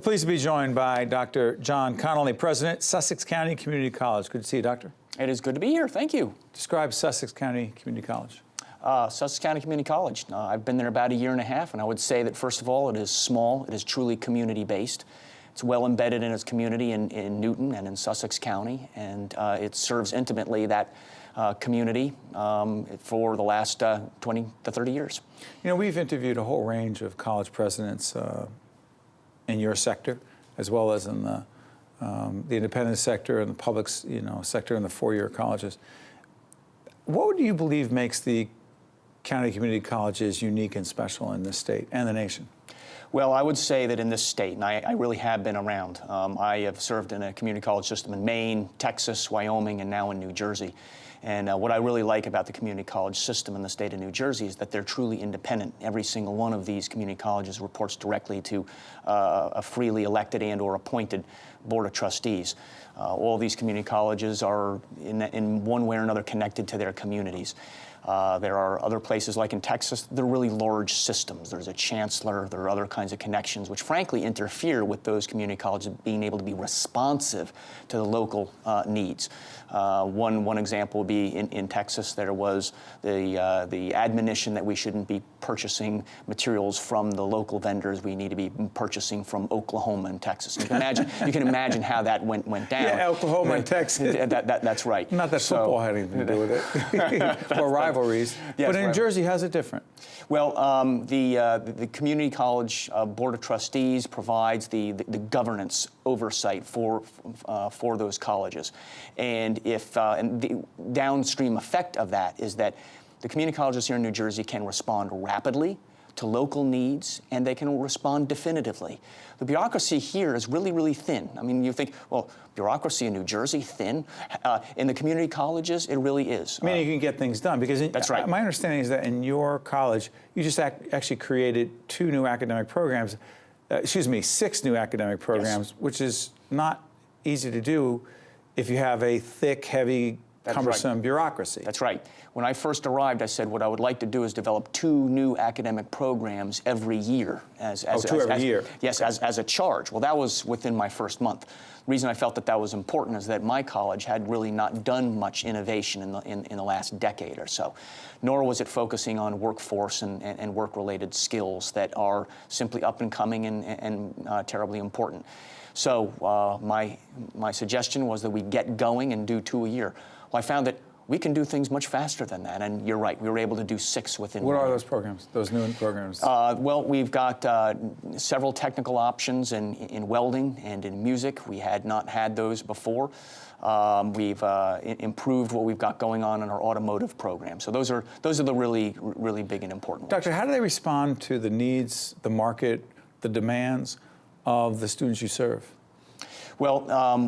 We're pleased to be joined by Dr. John Connolly, President, Sussex County Community College. Good to see you, Doctor. It is good to be here. Thank you. Describe Sussex County Community College. Sussex County Community College. I've been there about a year and a half, and I would say that, first of all, it is small. It is truly community-based. It's well embedded in its community in Newton and in Sussex County, and it serves intimately that community for the last 20 to 30 years. You know, we've interviewed a whole range of college presidents in your sector, as well as in the independent sector and the public, sector and the four-year colleges. What do you believe makes the county community colleges unique and special in this state and the nation? Well, I would say that in this state, and I really have been around, I have served in a community college system in Maine, Texas, Wyoming, and now in New Jersey. And what I really like about the community college system in the state of New Jersey is that they're truly independent. Every single one of these community colleges reports directly to a freely elected and or appointed board of trustees. All these community colleges are in one way or another connected to their communities. There are other places like in Texas, they're really large systems. There's a chancellor, there are other kinds of connections which frankly interfere with those community colleges being able to be responsive to the local needs. One example would be in Texas, there was the admonition that we shouldn't be purchasing materials from the local vendors. We need to be purchasing from Oklahoma and Texas. You can imagine how that went down. Yeah, Oklahoma and Texas. That's right. Not that football had anything to do with it, or rivalries. Yes, but in New Jersey, how's it different? Well, the Community College Board of Trustees provides the governance oversight for those colleges, and and the downstream effect of that is that the community colleges here in New Jersey can respond rapidly to local needs, and they can respond definitively. The bureaucracy here is really, really thin. I mean, you think, well, bureaucracy in New Jersey, thin? In the community colleges, it really is. I mean, you can get things done, because that's right. My understanding is that in your college, you just actually created 6 new academic programs, Yes. which is not easy to do if you have a thick, heavy, cumbersome bureaucracy. That's right. When I first arrived, I said what I would like to do is develop 2 new academic programs every year. Every year? Yes, as a charge. Well, that was within my first month. The reason I felt that was important is that my college had really not done much innovation in the last decade or so, nor was it focusing on workforce and work-related skills that are simply up and coming and terribly important. So my suggestion was that we get going and do 2 a year. Well, I found that we can do things much faster than that, and you're right, we were able to do 6 within 1 What year. are those programs, those new programs? Well, we've got several technical options in welding and in music. We had not had those before. We've improved what we've got going on in our automotive program. So those are the really, really big and important ones. Doctor, how do they respond to the needs, the market, the demands of the students you serve? Well,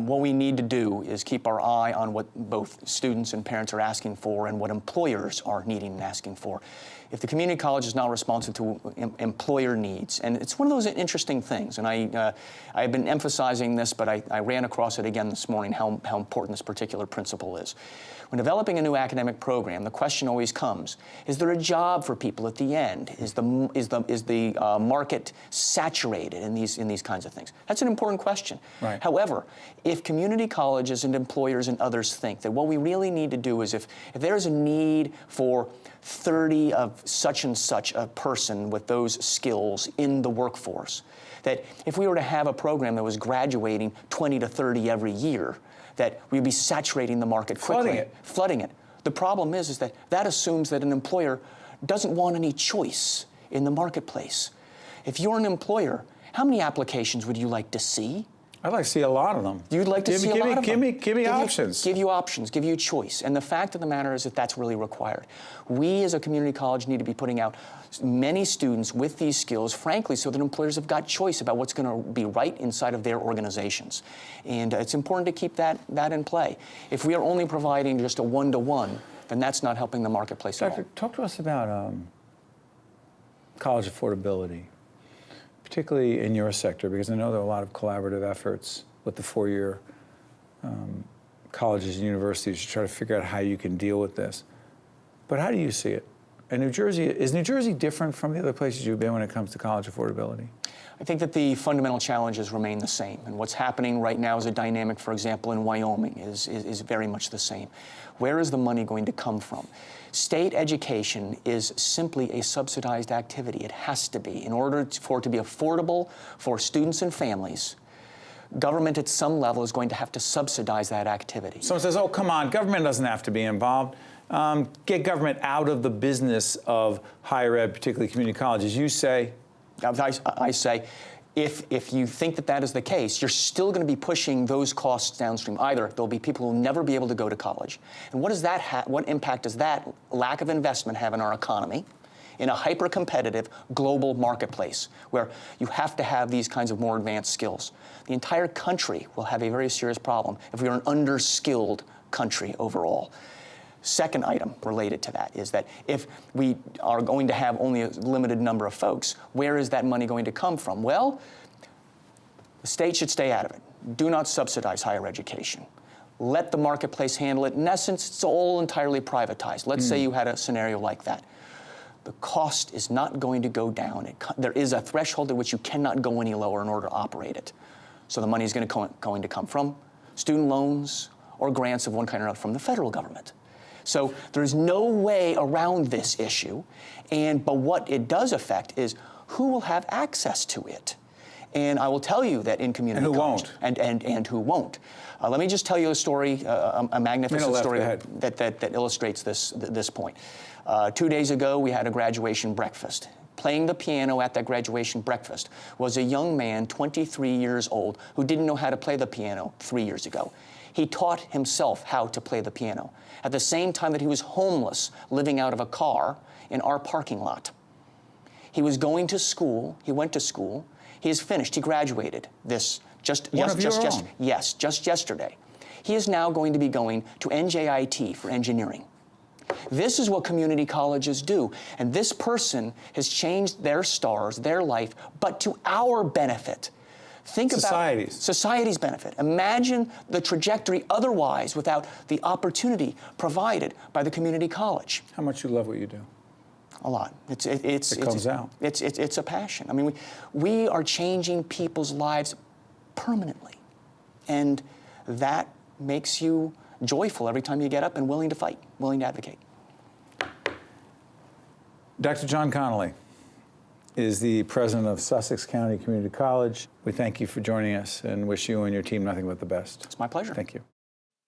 what we need to do is keep our eye on what both students and parents are asking for and what employers are needing and asking for. If the community college is not responsive to employer needs, and it's one of those interesting things, and I've been emphasizing this, but I ran across it again this morning, how important this particular principle is. When developing a new academic program, the question always comes, is there a job for people at the end? Is the market saturated in these kinds of things? That's an important question. Right. However, if community colleges and employers and others think that what we really need to do is if there's a need for 30 of such and such a person with those skills in the workforce, that if we were to have a program that was graduating 20 to 30 every year, that we'd be saturating the market quickly. Flooding it. The problem is that assumes that an employer doesn't want any choice in the marketplace. If you're an employer, how many applications would you like to see? I'd like to see a lot of them. You'd like to see a lot of them. Give me options. Give you options, give you choice. And the fact of the matter is that that's really required. We as a community college need to be putting out many students with these skills, frankly, so that employers have got choice about what's going to be right inside of their organizations. And it's important to keep that in play. If we are only providing just a one-to-one, then that's not helping the marketplace at all. Doctor, talk to us about college affordability, particularly in your sector, because I know there are a lot of collaborative efforts with the four-year colleges and universities to try to figure out how you can deal with this. But how do you see it? And is New Jersey different from the other places you've been when it comes to college affordability? I think that the fundamental challenges remain the same. And what's happening right now is a dynamic, for example, in Wyoming is very much the same. Where is the money going to come from? State education is simply a subsidized activity. It has to be. In order for it to be affordable for students and families, government at some level is going to have to subsidize that activity. Someone says, oh, come on, government doesn't have to be involved. Get government out of the business of higher ed, particularly community colleges. You say? I say, if you think that that is the case, you're still going to be pushing those costs downstream. Either there'll be people who will never be able to go to college. And what impact does that lack of investment have in our economy in a hyper-competitive global marketplace where you have to have these kinds of more advanced skills? The entire country will have a very serious problem if we are an underskilled country overall. Second item related to that is that if we are going to have only a limited number of folks, where is that money going to come from? Well, the state should stay out of it. Do not subsidize higher education. Let the marketplace handle it. In essence, it's all entirely privatized. Let's say you had a scenario like that. The cost is not going to go down. There is a threshold at which you cannot go any lower in order to operate it. So the money is going to come from student loans or grants of one kind or another from the federal government. So there's no way around this issue, but what it does affect is who will have access to it. And I will tell you that in community college, and who won't. Let me just tell you a story, a magnificent story that illustrates this point. 2 days ago, we had a graduation breakfast. Playing the piano at that graduation breakfast was a young man, 23 years old, who didn't know how to play the piano 3 years ago. He taught himself how to play the piano at the same time that he was homeless, living out of a car in our parking lot. He was going to school. He went to school. He is finished. He graduated just yesterday. He is now going to be going to NJIT for engineering. This is what community colleges do. And this person has changed their stars, their life, but to our benefit. Think about society's benefit. Imagine the trajectory otherwise without the opportunity provided by the community college. How much you love what you do? A lot. It comes out. It's a passion. I mean, we are changing people's lives permanently. And that makes you joyful every time you get up and willing to fight, willing to advocate. Dr. John Connolly is the president of Sussex County Community College. We thank you for joining us and wish you and your team nothing but the best. It's my pleasure. Thank you.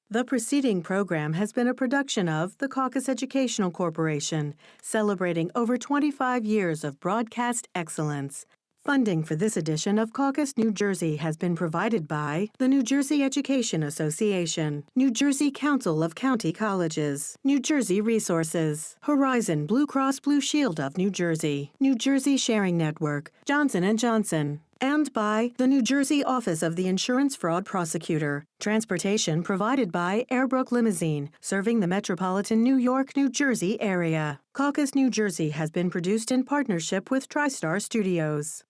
The preceding program has been a production of the Caucus Educational Corporation, celebrating over 25 years of broadcast excellence. Funding for this edition of Caucus New Jersey has been provided by the New Jersey Education Association, New Jersey Council of County Colleges, New Jersey Resources, Horizon Blue Cross Blue Shield of New Jersey, New Jersey Sharing Network, Johnson & Johnson, and by the New Jersey Office of the Insurance Fraud Prosecutor. Transportation provided by Airbrook Limousine, serving the metropolitan New York, New Jersey area. Caucus New Jersey has been produced in partnership with TriStar Studios.